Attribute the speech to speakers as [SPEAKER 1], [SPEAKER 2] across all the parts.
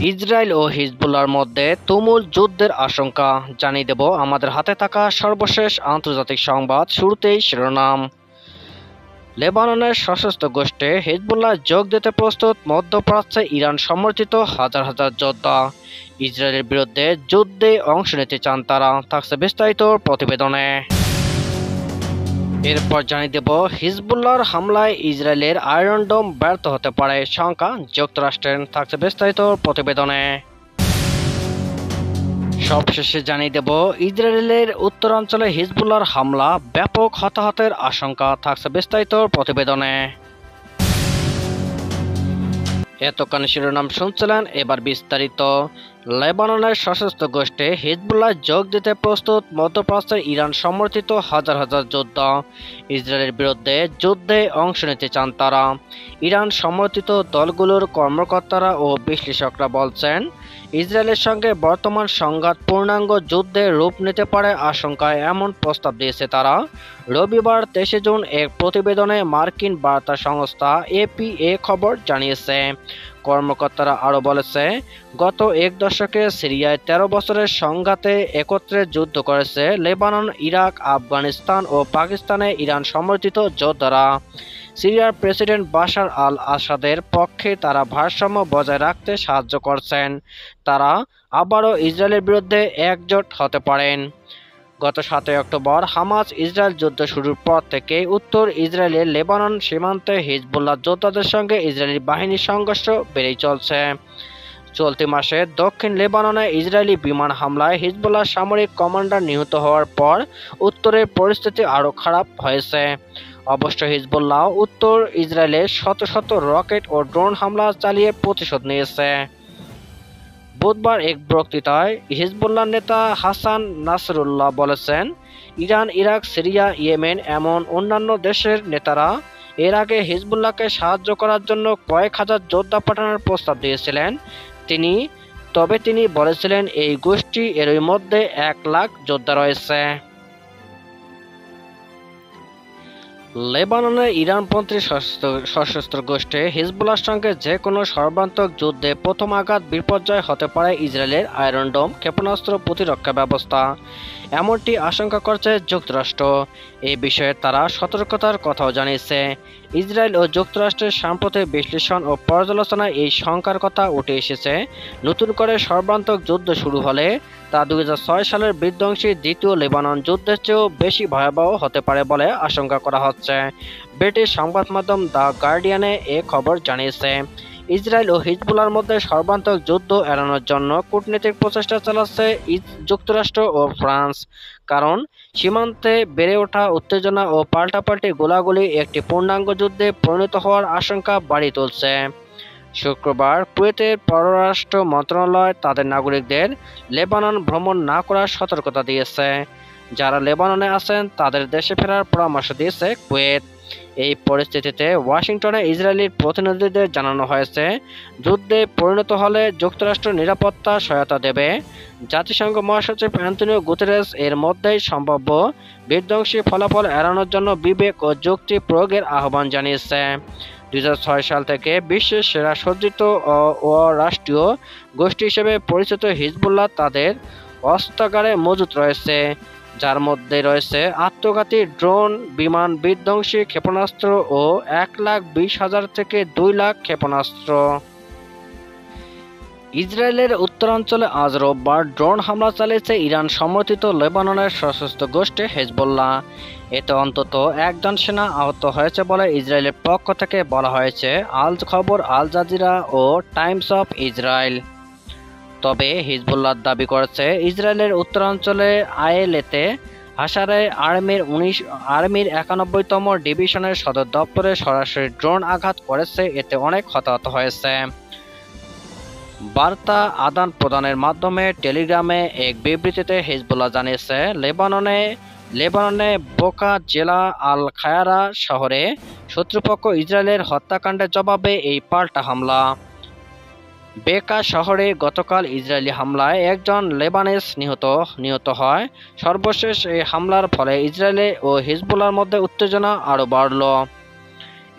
[SPEAKER 1] Israel ও হিজবুল্লাহর মধ্যে তুমুল যুদ্ধের আশঙ্কা। জানিয়ে দেব আমাদের হাতে থাকা সর্বশেষ আন্তর্জাতিক সংবাদ। শুরুতেই শিরোনাম। লেবাননের সশস্ত্র গোষ্ঠী হিজবুল্লাহ যোগ দিতে প্রস্তুত। মধ্যপ্রাচ্যে ইরান সমর্থিত হাজার হাজার যোদ্ধা ইসরায়েলের বিরুদ্ধে যুদ্ধে অংশ নিতে চান তারা। থাকছে বিস্তারিত প্রতিবেদনে। এরপর জানিয়ে দেব হিজবুল্লাহর হামলায় ইসরায়েলের আয়রন ডোম ব্যর্থ হতে পারে শঙ্কা যুক্তরাষ্ট্রের। থাকছে বিস্তারিত প্রতিবেদনে। সবশেষে জানিয়ে দেব ইসরায়েলের উত্তরাঞ্চলে হিজবুল্লাহর হামলা, ব্যাপক হতাহতের আশঙ্কা। থাকছে বিস্তারিত প্রতিবেদনে। এতক্ষণ শিরোনাম শুনছিলেন, এবার বিস্তারিত। লেবাননের সশস্ত্র গোষ্ঠী হিজবুল্লাহ যোগ দিতে প্রস্তুত। মধ্যপ্রাচ্যের ইরান সমর্থিত হাজার হাজার যোদ্ধা ইসরায়েলের বিরুদ্ধে যুদ্ধে অংশ নিতে চান তারা। ইরান সমর্থিত দলগুলোর কর্মকর্তারা ও বিশ্লেষকরা বলছেন, ইসরায়েলের সঙ্গে বর্তমান সংঘাত পূর্ণাঙ্গ যুদ্ধে রূপ নিতে পারে আশঙ্কায় এমন প্রস্তাব দিয়েছে তারা। রবিবার 23 জুন এক প্রতিবেদনে মার্কিন বার্তা সংস্থা এপি এ খবর জানিয়েছে। কর্মকর্তারা আরও বলেছে, গত এক দশকে সিরিয়ায় 13 বছরের সংঘাতে একত্রে যুদ্ধ করেছে লেবানন, ইরাক, আফগানিস্তান ও পাকিস্তানে ইরান সমর্থিত যোদ্ধারা। সিরিয়ার প্রেসিডেন্ট বাশার আল আসাদের পক্ষে তারা ভারসাম্য বজায় রাখতে সাহায্য করছেন। তারা আবারও ইসরায়েলের বিরুদ্ধে একজোট হতে পারেন। গত 7 অক্টোবর হামাস ইসরায়েল যুদ্ধ শুরুর পর থেকে উত্তর ইসরায়েলের লেবানন সীমান্তে হিজবুল্লাহ যোদ্ধাদের সঙ্গে ইসরায়েলি বাহিনীর সংঘর্ষ বেড়েই চলছে। চলতি মাসে দক্ষিণ লেবাননে ইসরায়েলি বিমান হামলায় হিজবুল্লাহ সামরিক কমান্ডার নিহত হওয়ার পর উত্তরের পরিস্থিতি আরও খারাপ হয়েছে। অবশ্য হিজবুল্লাহ উত্তর ইসরায়েলে শত শত রকেট ও ড্রোন হামলা চালিয়ে প্রতিশোধ নিয়েছে। বুধবার এক বক্তৃতায় হিজবুল্লাহ নেতা হাসান নাসরুল্লাহ বলেছেন, ইরান, ইরাক, সিরিয়া, ইয়েমেন এমন অন্যান্য দেশের নেতারা এর আগে হিজবুল্লাহকে সাহায্য করার জন্য কয়েক হাজার যোদ্ধা পাঠানোর প্রস্তাব দিয়েছিলেন। তবে তিনি বলেছিলেন, এই গোষ্ঠী এরই মধ্যে 1 লাখ যোদ্ধা রয়েছে। লেবাননে ইরানপন্থী সশস্ত্র গোষ্ঠী হিজবুল্লাহর সঙ্গে যে কোনো সর্বান্তক যুদ্ধে প্রথম আঘাত বিপর্যয় হতে পারে ইসরায়েলের আয়রন ডোম ক্ষেপণাস্ত্র প্রতিরক্ষা ব্যবস্থা। এমনটি আশঙ্কা করছে যুক্তরাষ্ট্র। এই বিষয়ে তারা সতর্কতার কথাও জানিয়েছে। ইসরায়েল ও যুক্তরাষ্ট্রের সাম্প্রতিক বিশ্লেষণ ও পর্যালোচনায় এই শঙ্কার কথা উঠে এসেছে। নতুন করে সর্বান্তক যুদ্ধ শুরু হলে তা 2006 সালের বিধ্বংসী দ্বিতীয় লেবানন যুদ্ধের চেয়েও বেশি ভয়াবহ হতে পারে বলে আশঙ্কা করা হচ্ছে। ব্রিটিশ সংবাদ মাধ্যম দ্য গার্ডিয়ানে এ খবর জানিয়েছে। ইসরায়েল ও হিজবুল্লাহর মধ্যে সর্বান্তক যুদ্ধ এড়ানোর জন্য কূটনৈতিক প্রচেষ্টা চালাচ্ছে যুক্তরাষ্ট্র ও ফ্রান্স। কারণ সীমান্তে বেড়ে ওঠা উত্তেজনা ও পাল্টাপাল্টি গোলাগুলি একটি পূর্ণাঙ্গ যুদ্ধে পরিণত হওয়ার আশঙ্কা বাড়িয়ে তুলছে। শুক্রবার কুয়েতের পররাষ্ট্র মন্ত্রণালয় তাদের নাগরিকদের লেবানন ভ্রমণ না করার সতর্কতা দিয়েছে। যারা লেবাননে আছেন তাদের দেশে ফেরার পরামর্শ দিয়েছে কুয়েত। এই পরিস্থিতিতে ওয়াশিংটনে ইসরায়েলি প্রতিনিধিদের জানানো হয়েছে, যুদ্ধে পরিণত হলে যুক্তরাষ্ট্র নিরাপত্তা সহায়তা দেবে। জাতিসংঘ মহাসচিব অ্যান্টনিও গুতেরেস এর মধ্যেই সম্ভাব্য বিধ্বংসী ফলাফল এড়ানোর জন্য বিবেক ও যুক্তি প্রয়োগের আহ্বান জানিয়েছে। 2006 সাল থেকে বিশ্বের সেরা সজ্জিত ও রাষ্ট্রীয় গোষ্ঠী হিসেবে পরিচিত হিজবুল্লাহ তাদের অস্ত্রাগারে মজুত রয়েছে, যার মধ্যে রয়েছে আত্মঘাতী ড্রোন, বিমান বিধ্বংসী ক্ষেপণাস্ত্র ও 1,20,000 থেকে 2 লাখ ক্ষেপণাস্ত্র। ইসরায়েলের উত্তরাঞ্চলে আজ রোববার ড্রোন হামলা চালিয়েছে ইরান সমর্থিত লেবাননের সশস্ত্র গোষ্ঠী হিজবুল্লাহ। এতে অন্তত 1 জন সেনা আহত হয়েছে বলে ইসরায়েলের পক্ষ থেকে বলা হয়েছে, খবর আল জাজিরা ও টাইমস অফ ইসরায়েল। তবে হিজবুল্লাহ দাবি করেছে, ইসরায়েলের উত্তরাঞ্চলে আয়েলেতে হাসারে আর্মির 91তম ডিভিশনের সদর দপ্তরে সরাসরি ড্রোন আঘাত করেছে। এতে অনেক হতাহত হয়েছে। বার্তা আদান প্রদানের মাধ্যমে টেলিগ্রামে এক বিবৃতিতে হিজবুল্লাহ জানিয়েছে, লেবাননে বোকা জেলা আল খায়ারা শহরে শত্রুপক্ষ ইসরায়েলের হত্যাকাণ্ডের জবাবে এই পাল্টা হামলা। বেকা শহরে গতকাল ইসরায়েলি হামলায় 1 জন লেবানিজ নিহত হয়। সর্বশেষ এই হামলার ফলে ইসরায়েল ও হিজবুল্লাহর মধ্যে উত্তেজনা আরও বাড়ল।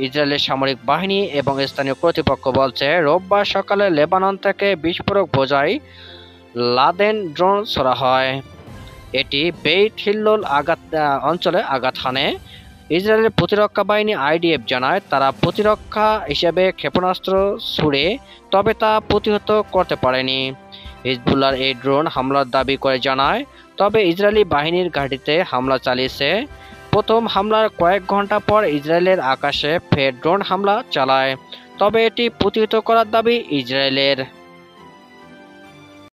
[SPEAKER 1] ইসরায়েলের সামরিক বাহিনী এবং স্থানীয় কর্তৃপক্ষ বলছে রোববার সকালে লেবানন থেকে বিস্ফোরক বোঝাই লাদেন ড্রোন ছোড়া হয়। এটি বেইত হিল্লোল অঞ্চলে আঘাত হানে। ইসরায়েলের প্রতিরক্ষা বাহিনী আইডিএফ জানায় তারা প্রতিরক্ষা হিসেবে ক্ষেপণাস্ত্র ছুড়ে, তবে তা প্রতিহত করতে পারেনি। হিজবুল্লাহর এই ড্রোন হামলার দাবি করে জানায়, তবে ইসরায়েলি বাহিনীর ঘাঁটিতে হামলা চালিয়েছে। প্রথম হামলার কয়েক ঘন্টা পর ইসরায়েলের আকাশে ফের ড্রোন হামলা চালায়, তবে এটি প্রতিহত করার দাবি ইসরায়েলের।